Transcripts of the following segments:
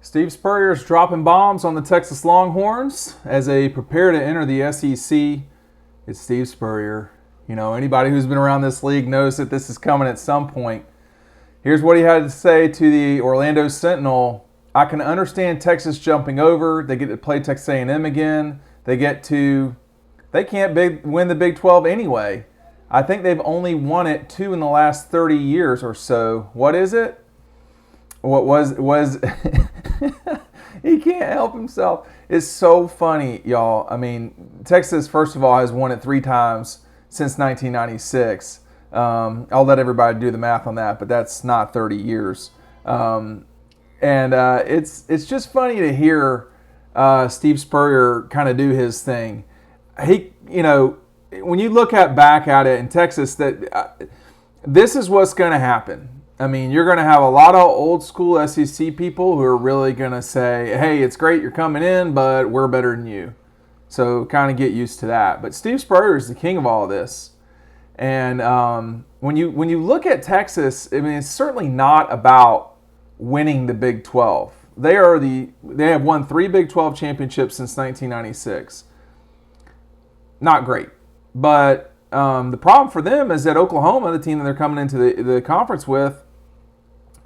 Steve Spurrier is dropping bombs on the Texas Longhorns as they prepare to enter the SEC. It's Steve Spurrier. You know, anybody who's been around this league knows that this is coming at some point. Here's what he had to say to the Orlando Sentinel. I can understand Texas jumping over. They get to play Texas A&M again. They can't win the Big 12 anyway. I think they've only won it 2 in the last 30 years or so. What is it? What was he can't help himself. It's so funny, y'all. I mean, Texas, first of all, has won it 3 times since 1996. I'll let everybody do the math on that, but that's not 30 years. It's just funny to hear Steve Spurrier kind of do his thing. When you look back at it in Texas, this is what's going to happen. I mean, you're going to have a lot of old school SEC people who are really going to say, hey, it's great you're coming in, but we're better than you. So kind of get used to that. But Steve Spurrier is the king of all this. And when you look at Texas, I mean, it's certainly not about winning the Big 12. They have won 3 Big 12 championships since 1996. Not great. But the problem for them is that Oklahoma, the team that they're coming into the conference with,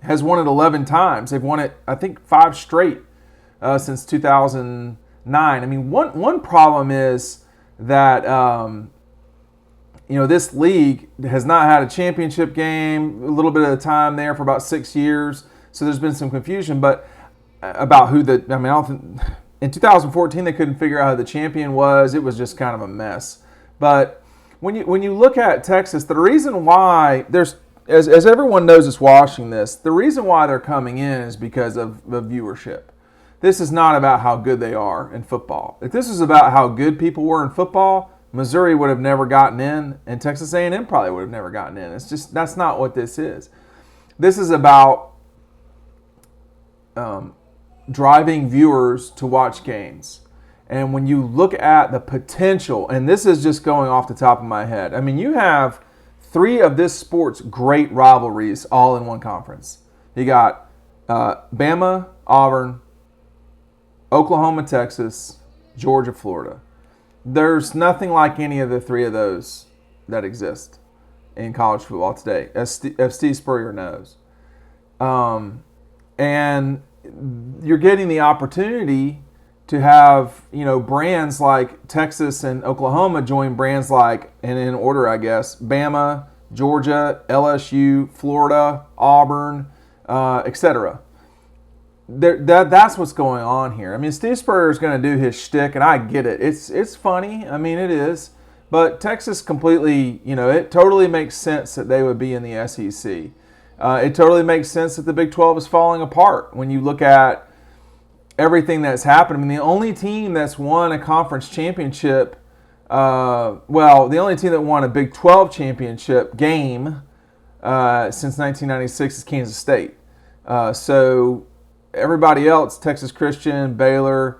has won it 11 times. They've won it, I think, 5 straight since 2009. I mean, one problem is that this league has not had a championship game, a little bit of time there for about 6 years. So there's been some confusion, but about I don't think, in 2014 they couldn't figure out who the champion was. It was just kind of a mess. But when you look at Texas, the reason why as everyone knows that's watching this, the reason why they're coming in is because of viewership. This is not about how good they are in football. If this was about how good people were in football, Missouri would have never gotten in, and Texas A&M probably would have never gotten in. That's not what this is. This is about driving viewers to watch games. And when you look at the potential, and this is just going off the top of my head, I mean, you have 3 of this sport's great rivalries all in one conference. You got Bama, Auburn, Oklahoma, Texas, Georgia, Florida. There's nothing like any of the 3 of those that exist in college football today, as Steve Spurrier knows. And you're getting the opportunity to have, brands like Texas and Oklahoma join brands like, and in order, I guess, Bama, Georgia, LSU, Florida, Auburn, etc. That's what's going on here. I mean, Steve Spurrier is going to do his shtick, and I get it. It's funny. I mean, it is. But Texas completely, it totally makes sense that they would be in the SEC. It totally makes sense that the Big 12 is falling apart when you look at everything that's happened. I mean, the only team that's won a conference championship, the only team that won a Big 12 championship game since 1996 is Kansas State. So everybody else, Texas Christian, Baylor,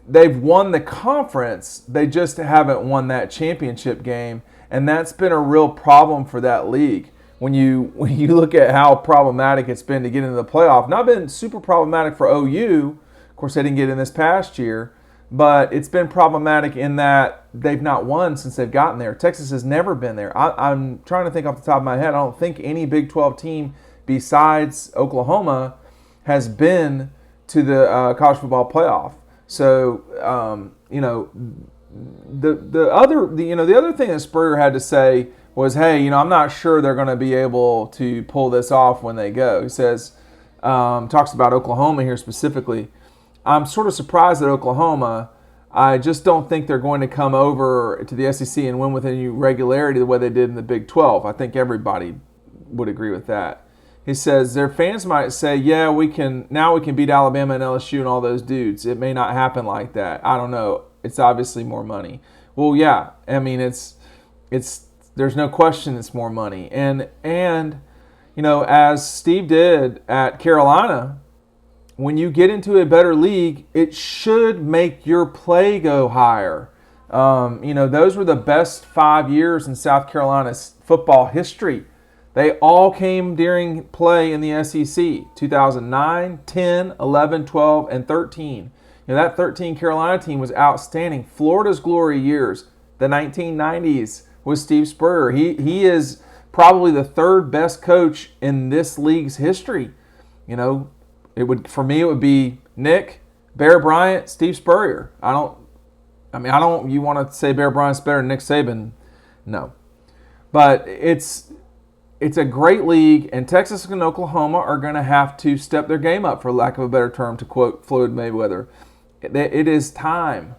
they've won the conference. They just haven't won that championship game, and that's been a real problem for that league. When you look at how problematic it's been to get into the playoff, not been super problematic for OU. Of course, they didn't get in this past year, but it's been problematic in that they've not won since they've gotten there. Texas has never been there. I'm trying to think off the top of my head. I don't think any Big 12 team besides Oklahoma has been to the college football playoff. So, the other thing that Spurrier had to say was, hey, I'm not sure they're going to be able to pull this off when they go. He says, talks about Oklahoma here specifically. I'm sort of surprised at Oklahoma. I just don't think they're going to come over to the SEC and win with any regularity the way they did in the Big 12. I think everybody would agree with that. He says their fans might say, yeah, we can beat Alabama and LSU and all those dudes. It may not happen like that. I don't know. It's obviously more money. Well, yeah. I mean, it's there's no question it's more money. And as Steve did at Carolina, when you get into a better league, it should make your play go higher. Those were the best 5 years in South Carolina's football history. They all came during play in the SEC, 2009, 10, 11, 12, and 13. That 13 Carolina team was outstanding. Florida's glory years, the 1990s, with Steve Spurrier. He is probably the third best coach in this league's history. For me, it would be Nick, Bear Bryant, Steve Spurrier. You want to say Bear Bryant's better than Nick Saban? No. But it's a great league, and Texas and Oklahoma are going to have to step their game up, for lack of a better term, to quote Floyd Mayweather. It is time.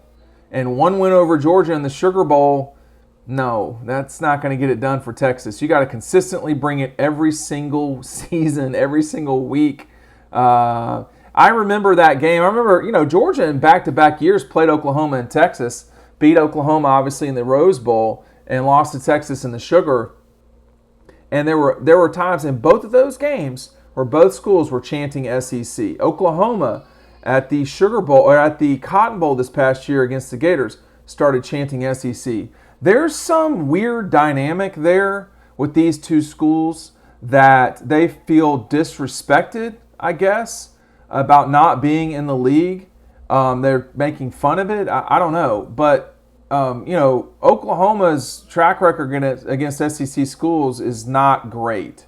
And one win over Georgia in the Sugar Bowl, no, that's not going to get it done for Texas. You got to consistently bring it every single season, every single week. I remember that game. I remember, Georgia in back-to-back years played Oklahoma and Texas, beat Oklahoma obviously in the Rose Bowl, and lost to Texas in the Sugar. And there were times in both of those games where both schools were chanting SEC. Oklahoma at the Sugar Bowl, or at the Cotton Bowl this past year against the Gators, started chanting SEC. There's some weird dynamic there with these two schools that they feel disrespected, I guess, about not being in the league. They're making fun of it. I don't know. But, Oklahoma's track record against SEC schools is not great.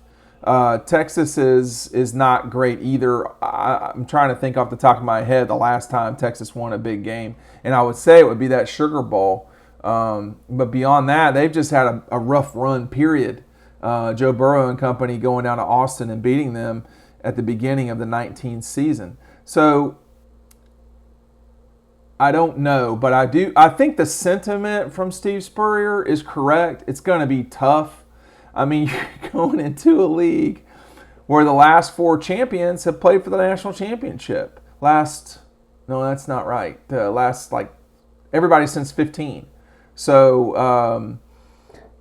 Texas is not great either. I'm trying to think off the top of my head the last time Texas won a big game, and I would say it would be that Sugar Bowl. But beyond that, they've just had a rough run, period. Joe Burrow and company going down to Austin and beating them at the beginning of the 19th season. So I don't know, but I think the sentiment from Steve Spurrier is correct. It's going to be tough. I mean, you're going into a league where the last four champions have played for the national championship. No, that's not right. Everybody since 15. So,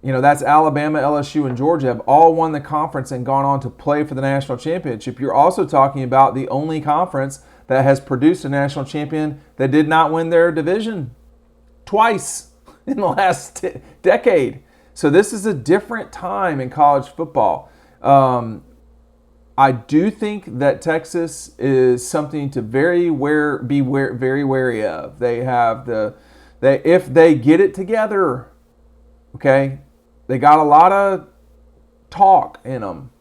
that's Alabama, LSU, and Georgia have all won the conference and gone on to play for the national championship. You're also talking about the only conference that has produced a national champion that did not win their division twice in the last decade. So this is a different time in college football. I do think that Texas is something to be very wary of. If they get it together, okay, they got a lot of talk in them,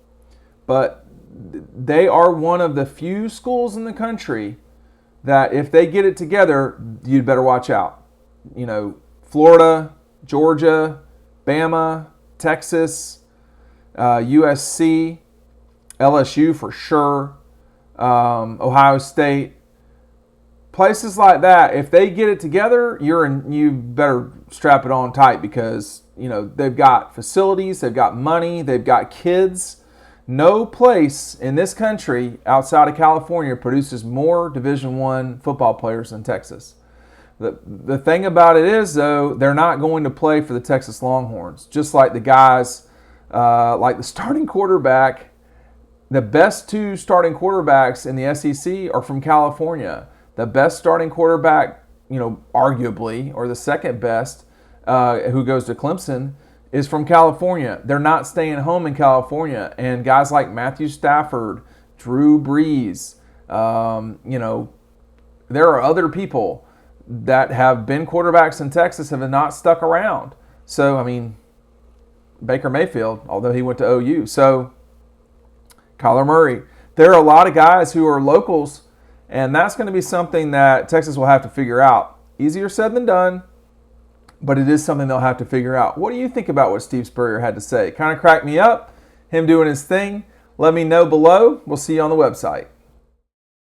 but they are one of the few schools in the country that if they get it together, you'd better watch out. Florida, Georgia, Bama, Texas, USC, LSU for sure, Ohio State, places like that. If they get it together, you better strap it on tight, because they've got facilities, they've got money, they've got kids. No place in this country outside of California produces more Division I football players than Texas. The thing about it is, though, they're not going to play for the Texas Longhorns. Just like the guys, like the starting quarterback, the best two starting quarterbacks in the SEC are from California. The best starting quarterback, arguably, or the second best, who goes to Clemson, is from California. They're not staying home in California. And guys like Matthew Stafford, Drew Brees, there are other people that have been quarterbacks in Texas have not stuck around. So, Baker Mayfield, although he went to OU. So, Kyler Murray. There are a lot of guys who are locals, and that's going to be something that Texas will have to figure out. Easier said than done, but it is something they'll have to figure out. What do you think about what Steve Spurrier had to say? Kind of cracked me up, him doing his thing. Let me know below. We'll see you on the website.